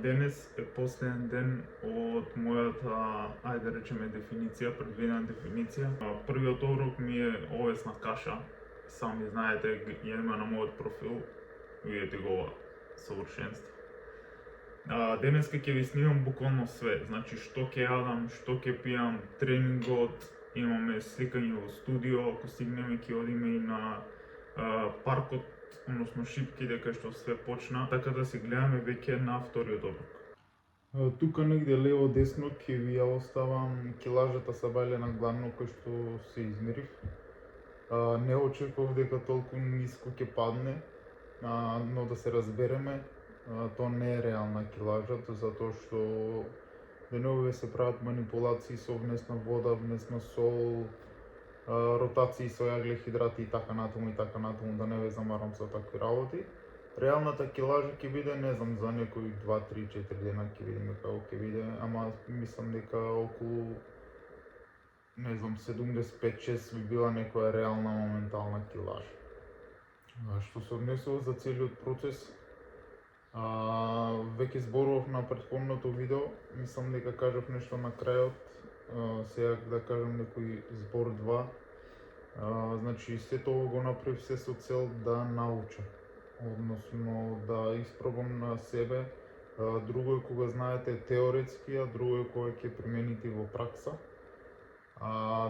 Денес е последен ден од мојата, ајде да речеме, дефиниција, предвидена дефиниција. Првиот оброк ми е овесна каша. Сами знаете, ја има на мојот профил, видите го ова совршенство. Денеска ќе ви снимам буквално све, значи што ќе јадам, што ќе пијам, тренингот, имаме сликање во студио, ако стигнеме ќе одиме и на паркот, односно шипките кај што све почна, така да се гледаме веќе на вториот оброк. Тука негде лево десно ќе ви ја оставам килажата са бајле на главно кој што се измерив. Не очекував дека толку ниско ќе падне, но да се разбереме, тоа не е реална килажата, затоа што денегове се прават манипулации со внесна вода, внесна сол, ротации со јаглехидрати и така натаму, да не ве замарам со такви работи. Реалната килажа ќе биде, не знам, за некои 2, 3, 4 дена ќе видиме како ќе биде, ама мислам дека околу, не знам, 75-6 би била некоја реална моментална килажа. Што се однесува за целиот процес, веќе зборував на претходното видео, мислам дека кажав нешто на крајот, сега да кажам некој збор 2. Значи, сето ово го направив се со цел да научам, односно да испробам на себе. Друго е кога знаете теоретски, а друго е кога ќе примените во пракса.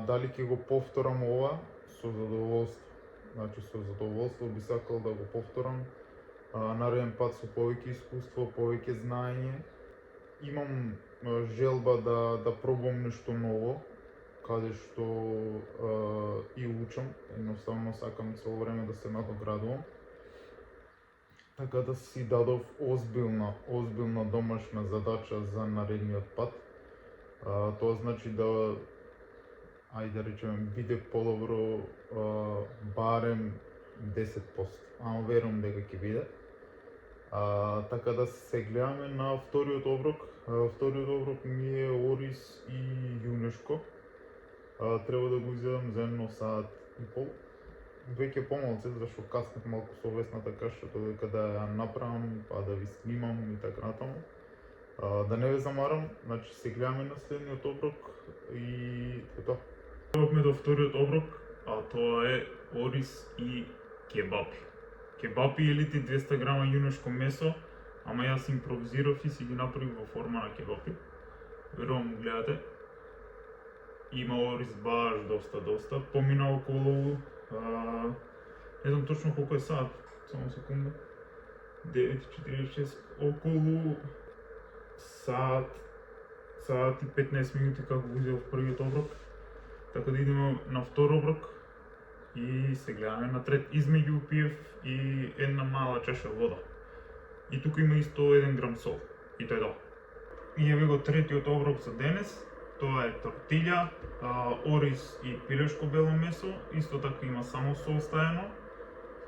Дали ќе го повторам ова? Со задоволство. Значи, со задоволство би сакал да го повторам. Нареден пат со повеќе искуство, повеќе знаење. Имам желба да пробувам нешто ново, каде што и учам, едноставно сакам цело време да се надоградувам. Така да си дадов озбилна домашна задача за наредниот пат. Тоа значи да, ајде да речеме, биде подобро барем 10%, ама верувам дека ќе биде. Така да се гледаме на вториот оброк. Вториот оброк ми е ориз и јунешко. Треба да го изедам за 1 сат и пол. Веќе помалце, зашто каснев малку со овесната каша, додека да ја направам, па да ви снимам и така натаму. Да не ве замарам, значи се гледаме на следниот оброк и тоа. Дојдовме до вториот оброк, а тоа е ориз и кебапи. Кебапи илити 200 грама јунешко месо, ама јас импровизирав и си ги направив во форма на кебапи. Верувам гледате. Има ориз баш доста. Помина околу, не знам точно колку е саат, само секунда. 9:46, околу саат и 15 минути како го изедов првиот оброк. Така да идеме на втор оброк и се гледаме на трет. Измеѓу пиев и една мала чаша вода. И тука има исто 1 грам сол. И тоа е тоа. И еве го третиот оброк за денес. Тоа е тортилја, ориз и пилешко бело месо, исто така има само сол стаено.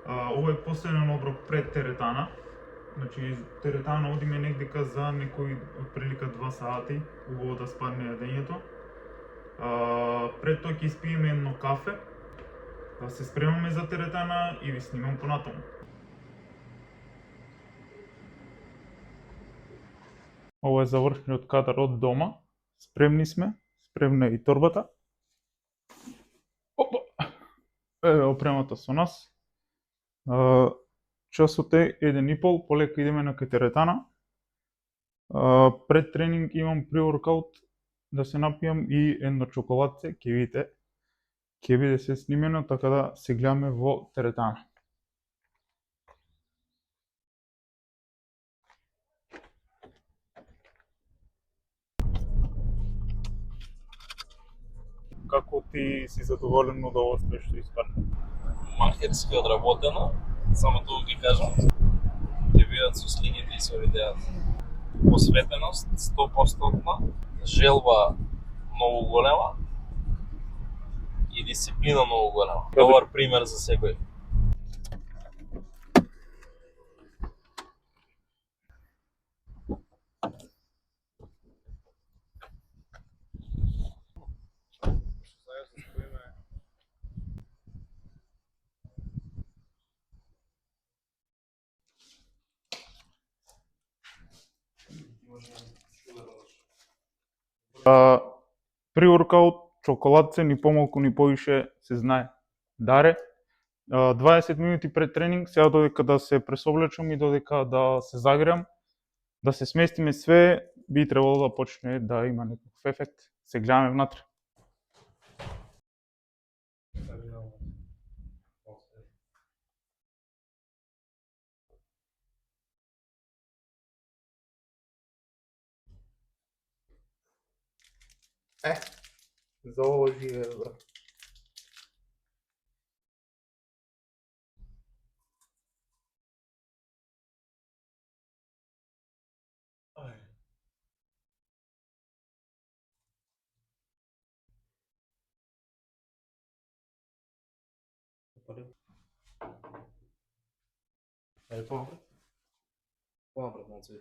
Ова е последен оброк пред теретана. Значи, теретана одиме негдека за некои отприлика 2 сати, убаво да спадне јадењето. Пред тоа ќе испиеме едно кафе, да се спремаме за теретана и ви снимам понатаму. Ова е завршниот кадар од дома. Спремни сме, спремна е и торбата. Опа! Еве опремата со нас. Часот е 1:30, полека идеме на теретана. Пред тренинг имам pre-workout да се напијам и едно чоколадце, ќе видите. Ќе биде се снимено, така да се гледаме во теретана. Како ти си задоволен од ово што испадна? Махерски одработено, само тоа ги кажам. Ќе видат со слигите и со видеата. Посветеност 100%, желба многу голема и дисциплина многу голема. Добар пример за секој. При воркаут чоколадце ни помалку ни повише се знае. Даре 20 минути пред тренинг, сега додека да се пресоблечам и додека да се загреам, да се сместиме све, би требало да почне да има некаков ефект. Се гледаме внатре. За ова живее, брат. По-напред. По-напред, молци.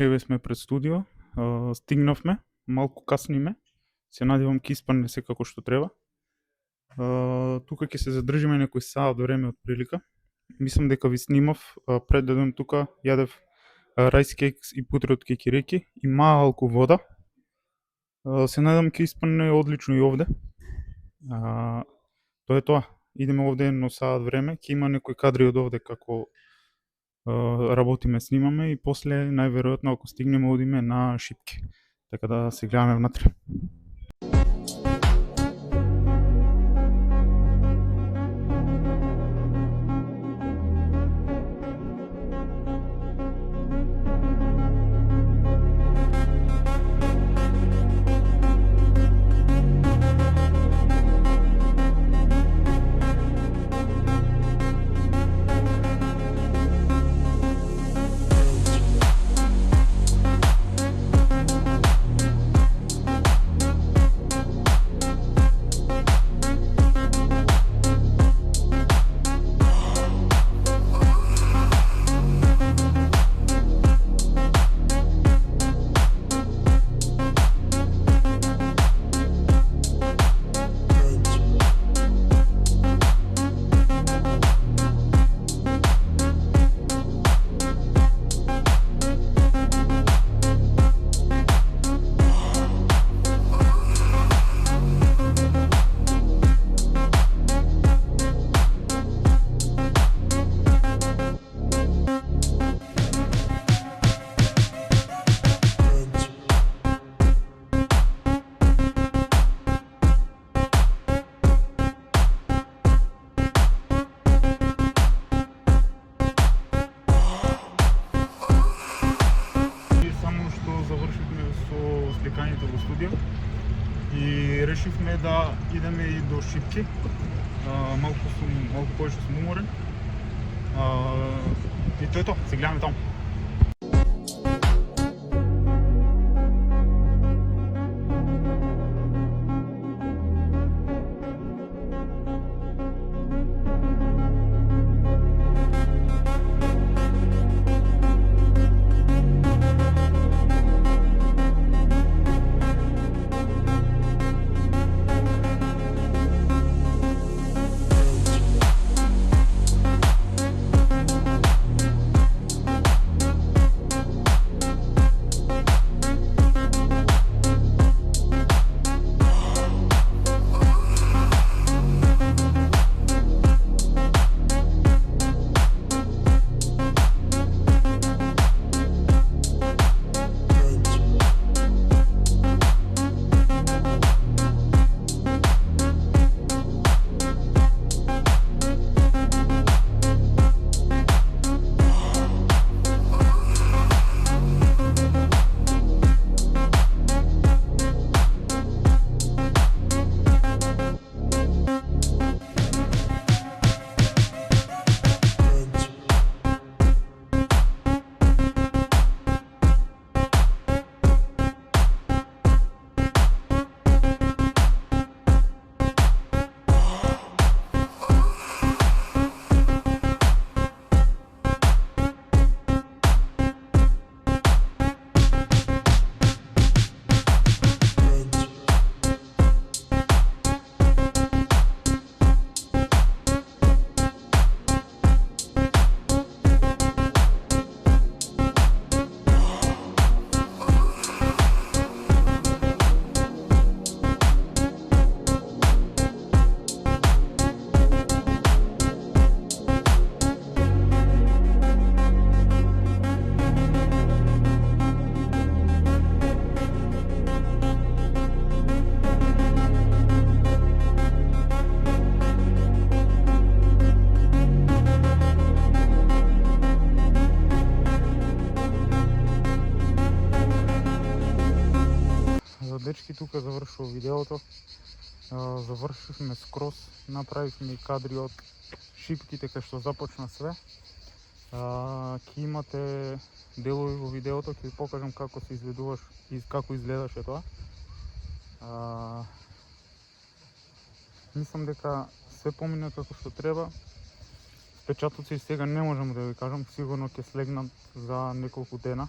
Еве сме пред студио, стигнавме, малку касниме, се надевам ќе испадне се како што треба. Тука ќе се задржиме некој саат време од прилика. Мислам дека ви снимав, пред да дојдам тука, јадев рајс кекс и путре од кекиреки и малку вода. Се надам ќе испадне одлично и овде. Тоа е тоа. Идеме овде едно саат време, ќе има некои кадри од овде како работиме, снимаме и после најверојатно ако стигнеме одиме на Шипки. Така да се гледаме внатре. Сликањето во студио и решивме да идеме и до Шипки. Малку повеќе сум уморен. И тоа е тоа, се гледаме таму. Дечки, тука завршува видеото. Завршивме скроз, направивме и кадри од Шипките кај што започна све. Ќе имате делови во видеото, ќе ви покажам како се изведуваш и како изгледаше тоа. Мислам дека све помина како што треба. Впечатоци сега не можам да ви кажам, сигурно ќе слегнат за неколку дена.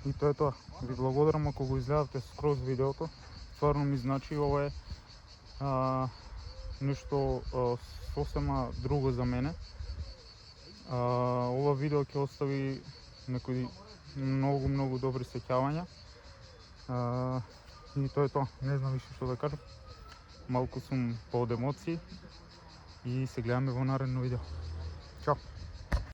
И тоа е тоа. Ви благодарам ако го изгледавте скроз видеото. Стварно ми значи, ова е нешто сосема друго за мене. Ова видео ќе остави некои многу добри сеќавања. И то е тоа. Не знам више што да кажам. Малку сум под емоции и се гледаме во наредно видео. Чао!